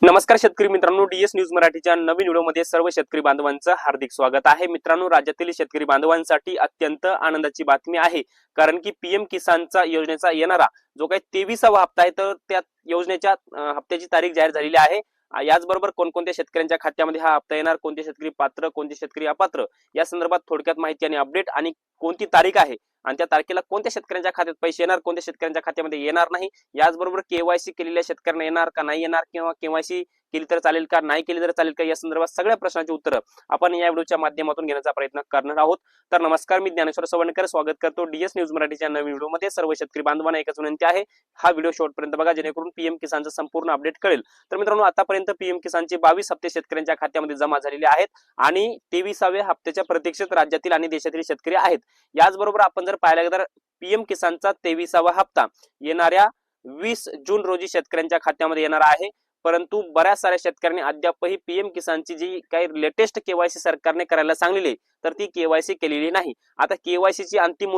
नमस्कार शेतकरी मित्रांनो, डीएस न्यूज मराठीच्या नवीन व्हिडिओमध्ये सर्व शेतकरी बांधवांचं हार्दिक स्वागत आहे। मित्रांनो, राज्यातील शेतकरी बांधवांसाठी अत्यंत आनंदाची बातमी आहे, कारण की पीएम किसानचा योजनेचा येणारा जो काही 23वा हप्ता आहे, तर त्या योजनेच्या हप्त्याची तारीख जाहीर झालेली आहे। याचबरोबर कोणकोणत्या शेतकऱ्यांच्या खात्यामध्ये हा हप्ता येणार, कोणते शेतकरी पात्र, कोणते शेतकरी अपात्र, या संदर्भात थोडक्यात माहिती आणि अपडेट, आणि कोणती तारीख आहे आणि त्या तारखेला कोणत्या शेतकऱ्यांच्या खात्यात पैसे येणार, कोणत्या शेतकऱ्यांच्या खात्यामध्ये येणार नाही, याचबरोबर केवायसी केलेल्या शेतकऱ्यांना येणार का नाही येणार, किंवा केवायसी केली तर चालेल का, नाही केली तर चालेल का, या संदर्भात सगळ्या प्रश्नांची उत्तरं आपण या व्हिडिओच्या माध्यमातून घेण्याचा प्रयत्न करणार आहोत। तर नमस्कार, मी ज्ञानेश्वर सवणकर स्वागत करतो डीएस न्यूज मराठीच्या नवीन व्हिडिओमध्ये। सर्व शेतकरी बांधवांना एकच विनंती आहे, हा व्हिडिओ शेवटपर्यंत बघा, जेणेकरून पीएम किसानचं संपूर्ण अपडेट कळेल। तर मित्रांनो, आतापर्यंत पीएम किसानचे 22 हप्ते शेतकऱ्यांच्या खात्यामध्ये जमा झालेले आहेत आणि 23व्या हप्त्याच्या प्रतीक्षेत राज्यातील आणि देशातील शेतकरी आहेत। याचबरोबर आपण जर पाहिलं तर पीएम किसानचा 23वा हप्ता येणाऱ्या 20 जून रोजी शेतकऱ्यांच्या खात्यामध्ये येणार आहे, परंतु बऱ्याच साऱ्या शेतकऱ्यांनी अद्यापही पीएम किसानची जी काही लेटेस्ट केवायसी सरकारने करायला सांगलेली तर ती केवायसी केलेली नाही। आता केवायसीची अंतिम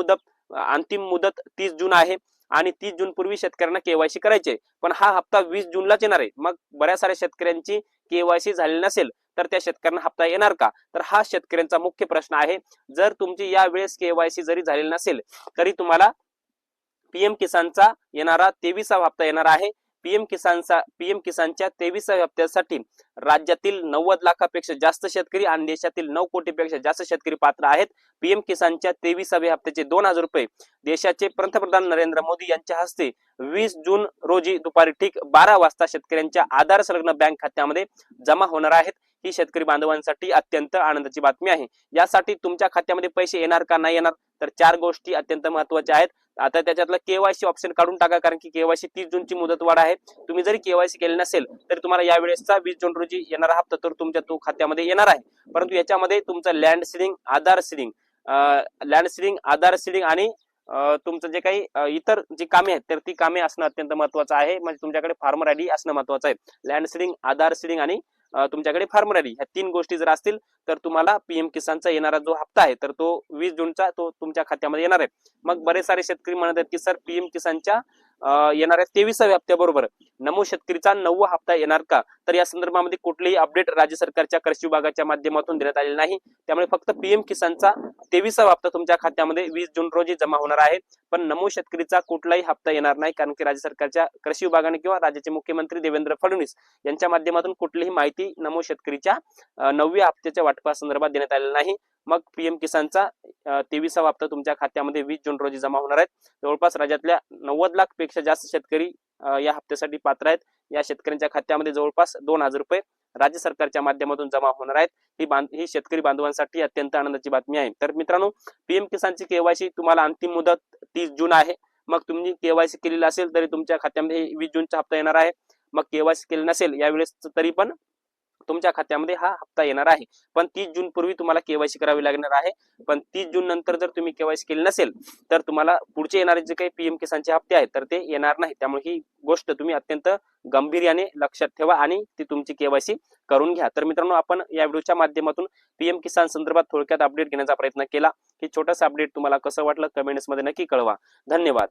मुदत 30 जून आहे आणि 30 जून पूर्वी शेतकऱ्यांना केवायसी करायचे, पण हा हप्ता 20 जूनलाच येणार आहे। मग बऱ्याच साऱ्या शेतकऱ्यांची केवायसी झालेली नसेल तर त्या शेतकऱ्यांना हप्ता येणार का, तर हा शेतकऱ्यांचा मुख्य प्रश्न आहे। जर तुमची या वेळेस केवायसी जरी झालेली नसेल तरी तुम्हाला पीएम किसानचा येणारा 23वा हप्ता येणार आहे। पीएम किसानच्या 23व्या हप्त्यासाठी राज्यातील 90 लाखापेक्षा जास्त शेतकरी आणि देशातील 9 कोटीपेक्षा जास्त शेतकरी पात्र आहेत। पीएम किसानच्या 23व्या हप्त्याचे 2000 रुपये देशाचे पंतप्रधान नरेंद्र मोदी यांच्या हस्ते 20 जून रोजी दुपारी ठीक 12 वाजता शेतकऱ्यांच्या आधार संलग्न बँक खात्यामध्ये जमा होणार आहेत। ही शेतकरी बांधवांसाठी अत्यंत आनंदाची बातमी आहे। यासाठी तुमच्या खात्यामध्ये पैसे येणार का नाही येणार, तर 4 गोष्टी अत्यंत महत्त्वाच्या आहेत। आता त्याच्यातलं केवायसी ऑप्शन काढून टाका, कारण की केवायसी 30 जूनची मुदतवाढ आहे। तुम्ही जरी केवायसी केले नसेल तरी तुम्हाला या वेळेसचा 20 जून रोजी येणारा हप्ता तर तुमच्या तो खात्यामध्ये येणार आहे, परंतु याच्यामध्ये तुमचं लँड सीडिंग, आधार सीडिंग आणि तुमचं जे काही इतर जी कामे आहेत तर ती कामे असणं अत्यंत महत्त्वाचं आहे। म्हणजे तुमच्याकडे फार्मर आयडी असणं महत्त्वाचं आहे। लँड सीडिंग, आधार सीडिंग आणि तुमच्याकडे फार्मर आयडी, ह्या 3 गोष्टी जर असतील तर तुम्हाला पीएम किसानचा येणारा जो हप्ता आहे तर तो 20 जूनचा तो तुमच्या खात्यामध्ये येणार आहे। मग बरेच सारे शेतकरी म्हणत आहेत की सर, पीएम किसानच्या येणाऱ्या 23व्या हप्त्याबरोबर नमो शेतकरीचा 9वा हप्ता येणार का, तर या संदर्भामध्ये कुठलेही अपडेट राज्य सरकारच्या कृषी विभागाच्या माध्यमातून देण्यात आलेले नाही। त्यामुळे फक्त पीएम किसानचा 23वा हप्ता तुमच्या खात्यामध्ये 20 जून रोजी जमा होणार आहे, पण नमो शेतकरीचा कुठलाही हप्ता येणार नाही, कारण की राज्य सरकारच्या कृषी विभागाने किंवा राज्याचे मुख्यमंत्री देवेंद्र फडणवीस यांच्या माध्यमातून कुठलीही माहिती नमो शेतकरीच्या 9व्या हप्त्याच्या वाटपासंदर्भात देण्यात आलेली नाही। मग पीएम किसानचा 23वा हप्ता तुमच्या खात्यामध्ये 20 जून रोजी जमा होणार आहेत। जवळपास राज्यातल्या 90 लाख पेक्षा जास्त शेतकरी या हप्त्यासाठी पात्र आहेत। या शेतकऱ्यांच्या खात्यामध्ये जवळपास 2000 रुपये राज्य सरकारच्या माध्यमातून जमा होणार आहेत। ही शेतकरी बांधवांसाठी अत्यंत आनंदाची बातमी आहे। तर मित्रांनो, पीएम किसानची केवायसी तुम्हाला अंतिम मुदत 30 जून आहे। मग तुम्ही केवायसी केलेली असेल तरी तुमच्या खात्यामध्ये 20 जूनचा हप्ता येणार आहे। मग केवायसी केली नसेल यावेळेस तरी पण तुमच्या खात्यामध्ये हा हप्ता येणार आहे, पण 30 जून पूर्वी तुम्हाला केवायसी करावी लागणार आहे। पण 30 जून नंतर जर तुम्ही केवायसी केली नसेल तर तुम्हाला पुढचे येणारे जे काही पीएम किसानचे हप्ते आहेत तर ते येणार नाही। त्यामुळे ही गोष्ट तुम्ही अत्यंत गंभीर्याने लक्षात ठेवा आणि ती तुमची केवायसी करून घ्या। तर मित्रांनो, आपण या व्हिडिओच्या माध्यमातून पीएम किसान संदर्भात थोडक्यात अपडेट घेण्याचा प्रयत्न केला। हे छोटासा अपडेट तुम्हाला कसं वाटलं कमेंट्स मध्ये नक्की कळवा। धन्यवाद।